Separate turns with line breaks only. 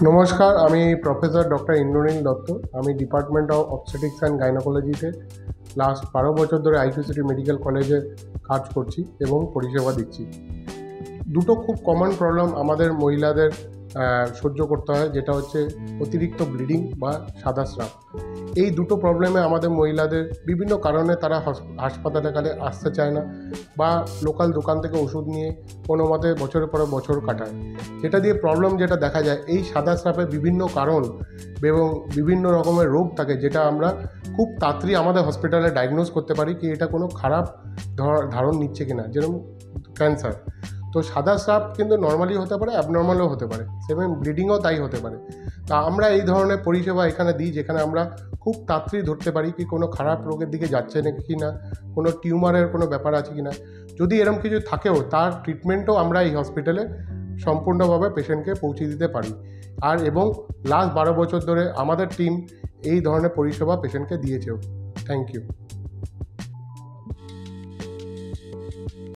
নমস্কার, আমি professor doctor Indranil Dutta. আমি ডিপার্টমেন্ট অফ অবস্টেটিক্স অ্যান্ড গাইনোকোলজিতে লাস্ট 12 বছর ধরে আইকিউ সিটি মেডিকেল কলেজে কাজ করছি এবং পরিষেবা দিচ্ছি। দুটো খুব কমন প্রবলেম আমাদের মহিলাদের সহ্য করতে হয়, যেটা হচ্ছে অতিরিক্ত ব্লিডিং বা সাদা স্রাব। এই দুটো প্রবলেমে আমাদের মহিলাদের বিভিন্ন কারণে তারা হাসপাতালে আসতে চায় না বা লোকাল দোকান থেকে ওষুধ নিয়ে কোনো মতে বছরের পর বছর কাটায়। যেটা দিয়ে প্রবলেম যেটা দেখা যায়, এই সাদা স্রাবের বিভিন্ন কারণ এবং বিভিন্ন রকমের রোগ থাকে, যেটা আমরা খুব তাড়াতাড়ি আমাদের হসপিটালে ডায়াগনোজ করতে পারি কি এটা কোনো খারাপ ধারণ নিচ্ছে কিনা, যেরকম ক্যান্সার। তো সাদা স্রাব কিন্তু নর্মালি হতে পারে, অ্যাবনর্মালও হতে পারে, সেভেন ব্লিডিংও তাই হতে পারে। তা আমরা এই ধরনের পরিষেবা এখানে দিই, যেখানে আমরা খুব তাড়াতাড়ি ধরতে পারি কি কোনো খারাপ রোগের দিকে যাচ্ছে নাকি না, কোনো টিউমারের কোনো ব্যাপার আছে কি না। যদি এরকম কিছু থাকেও, তার ট্রিটমেন্টও আমরা এই হসপিটালে সম্পূর্ণভাবে পেশেন্টকে পৌঁছে দিতে পারি। এবং লাস্ট 12 বছর ধরে আমাদের টিম এই ধরনের পরিষেবা পেশেন্টকে দিয়েছেও। Thank you.